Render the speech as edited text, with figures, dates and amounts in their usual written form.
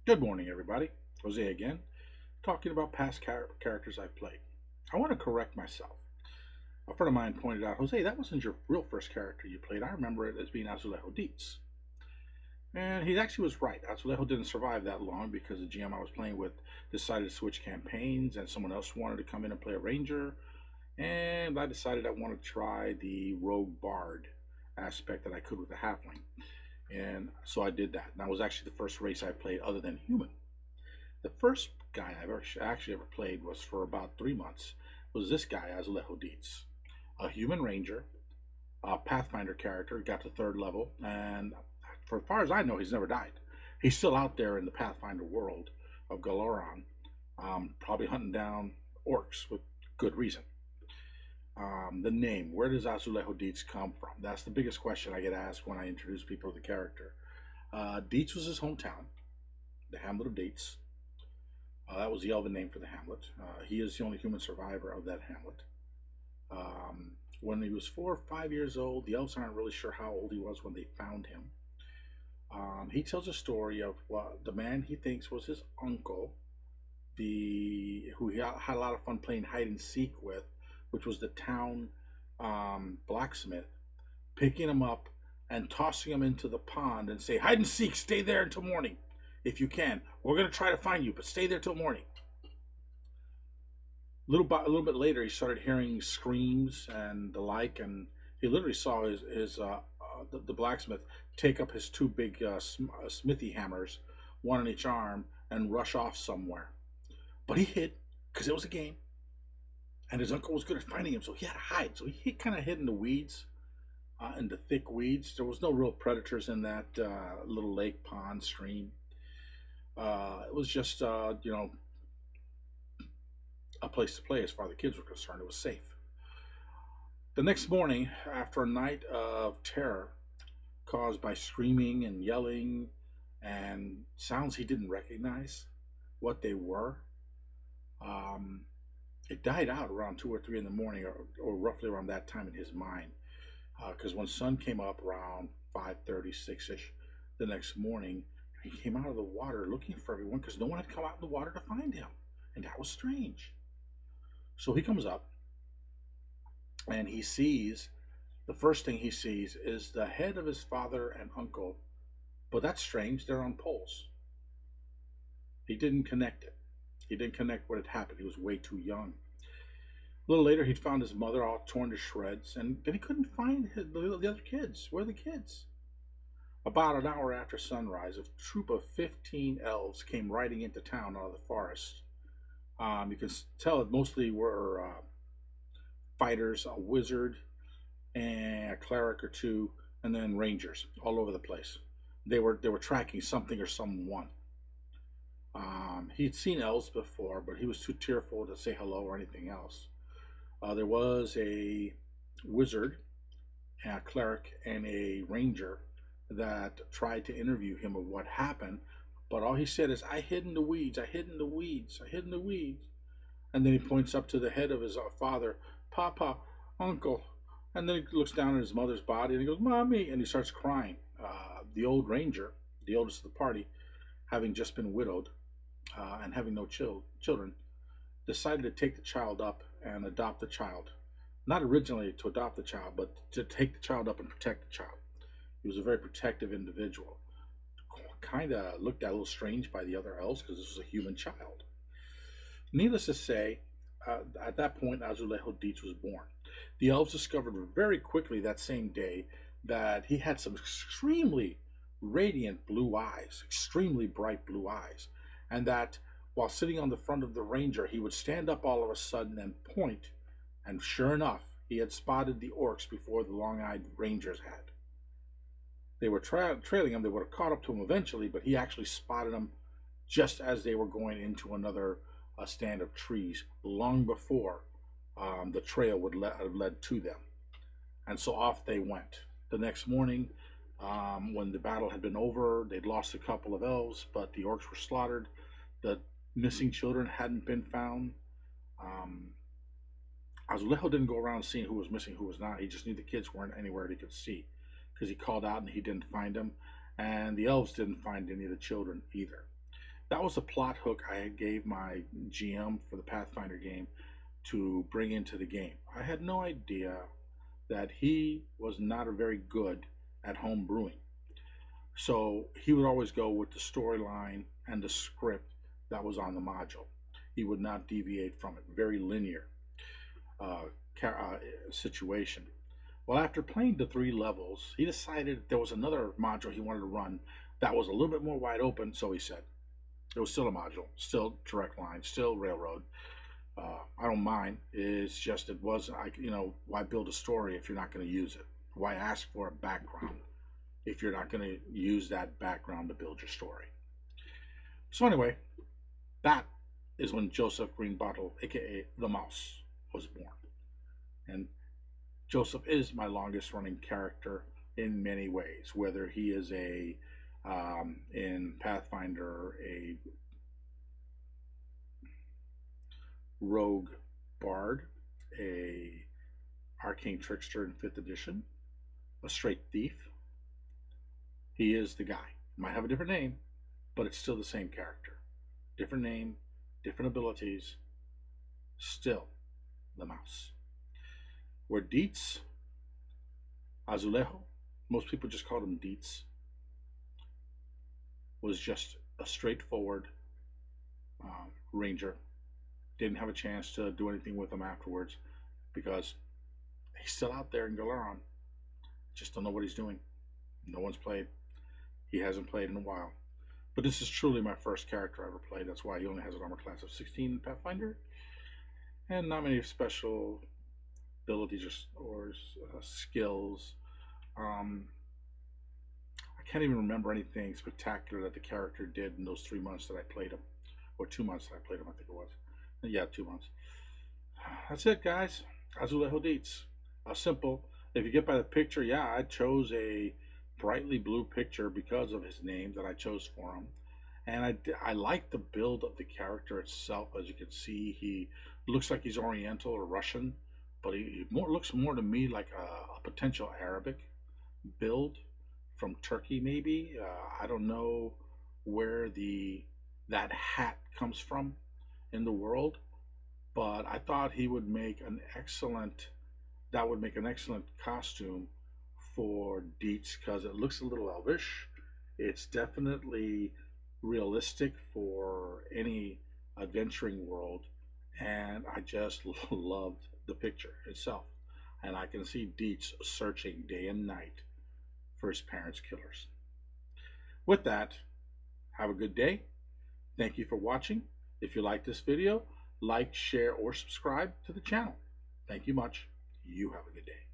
Good morning, everybody. Jose again, talking about past characters I've played. I want to correct myself. A friend of mine pointed out, Jose, that wasn't your real first character you played. I remember it as being Azulejo Dietz. And he actually was right. Azulejo didn't survive that long because the GM I was playing with decided to switch campaigns and someone else wanted to come in and play a ranger. And I decided I wanted to try the rogue bard aspect that I could with the halfling. And so I did that. And that was actually the first race I played other than human. The first guy I've actually ever played was for about 3 months. Was this guy Azulejo Dietz, a human ranger, a Pathfinder character, got to third level, and for as far as I know, he's never died. He's still out there in the Pathfinder world of Galoran, probably hunting down orcs with good reason. The name, where does Azulejo Dietz come from? That's the biggest question I get asked when I introduce people to the character. Dietz was his hometown, the hamlet of Dietz. That was the elven name for the hamlet. He is the only human survivor of that hamlet. When he was 4 or 5 years old, the elves aren't really sure how old he was when they found him. He tells a story of the man he thinks was his uncle, who he had a lot of fun playing hide and seek with, which was the town blacksmith, picking him up and tossing him into the pond and say, "Hide and seek, stay there until morning. If you can, we're going to try to find you, but stay there till morning." A little bit later, he started hearing screams and the like, and he literally saw the blacksmith take up his two big smithy hammers, one on each arm, and rush off somewhere. But he hid because it was a game, and his uncle was good at finding him, so he had to hide. So he kind of hid in the weeds, in the thick weeds. There was no real predators in that little lake, pond, stream. It was just, a place to play as far as the kids were concerned. It was safe. The next morning, after a night of terror caused by screaming and yelling and sounds he didn't recognize what they were, it died out around 2 or 3 in the morning, or roughly around that time in his mind. Because when sun came up around 5:36ish the next morning, he came out of the water looking for everyone because no one had come out in the water to find him, and that was strange. So he comes up and he sees, the first thing he sees is the head of his father and uncle, but that's strange, they're on poles. He didn't connect it. He didn't connect what had happened. He was way too young. A little later, he'd found his mother all torn to shreds, and then he couldn't find the other kids. Where are the kids? About an hour after sunrise, a troop of 15 elves came riding into town out of the forest. You can tell it mostly were fighters, a wizard, and a cleric or two, and then rangers all over the place. They were tracking something or someone. He'd seen elves before, but he was too tearful to say hello or anything else. There was a wizard, a cleric, and a ranger that tried to interview him of what happened, but all he said is, "I hid in the weeds, I hid in the weeds, I hid in the weeds." And then he points up to the head of his father, "Papa, uncle." And then he looks down at his mother's body and he goes, "Mommy," and he starts crying. The old ranger, the oldest of the party, having just been widowed and having no children, decided to take the child up and adopt the child. Not originally to adopt the child, but to take the child up and protect the child. He was a very protective individual. Kind of looked at a little strange by the other elves because this was a human child. Needless to say, at that point, Azulejo Dietz was born. The elves discovered very quickly that same day that he had some extremely radiant blue eyes, extremely bright blue eyes, and that while sitting on the front of the ranger, he would stand up all of a sudden and point, and sure enough, he had spotted the orcs before the long-eyed rangers had. They were trailing him. They would have caught up to him eventually, but he actually spotted them just as they were going into another stand of trees long before the trail would have led to them. And so off they went. The next morning, when the battle had been over, they'd lost a couple of elves, but the orcs were slaughtered. The missing children hadn't been found. Azulejo didn't go around seeing who was missing, who was not. He just knew the kids weren't anywhere he could see because he called out and he didn't find them. And the elves didn't find any of the children either. That was the plot hook I gave my GM for the Pathfinder game to bring into the game. I had no idea that he was not a very good at home brewing. So he would always go with the storyline and the script that was on the module. He would not deviate from it. Very linear uh, situation. Well, after playing the 3 levels, he decided there was another module he wanted to run that was a little bit more wide open. So he said it was still a module, still direct line, still railroad. I don't mind. It's just it wasn't. Why build a story if you're not going to use it? Why ask for a background if you're not going to use that background to build your story? So anyway, that is when Joseph Greenbottle, aka the Mouse, was born. And Joseph is my longest running character in many ways, whether he is in Pathfinder, a rogue bard, a arcane trickster in 5th edition, a straight thief. He is the guy. Might have a different name, but it's still the same character. Different name, different abilities, still the Mouse. Where Dietz, Azulejo, most people just called him Dietz, was just a straightforward ranger. Didn't have a chance to do anything with him afterwards because he's still out there in Galaron. Just don't know what he's doing. No one's played. He hasn't played in a while. But this is truly my first character I ever played. That's why he only has an armor class of 16 in Pathfinder. And not many special abilities or skills. I can't even remember anything spectacular that the character did in those 3 months that I played him. Or 2 months that I played him, I think it was. Yeah, 2 months. That's it, guys. Azulejo Dietz. Simple. If you get by the picture, yeah, I chose a brightly blue picture because of his name that I chose for him. And I like the build of the character itself. As you can see, he looks like he's Oriental or Russian, but he looks more to me like a potential Arabic build from Turkey, maybe. I don't know where that hat comes from in the world, but I thought he would make an excellent costume for Dietz because it looks a little elvish. It's definitely realistic for any adventuring world, and I just loved the picture itself. And I can see Dietz searching day and night for his parents' killers. With that, have a good day. Thank you for watching. If you like this video, like, share, or subscribe to the channel. Thank you much. You have a good day.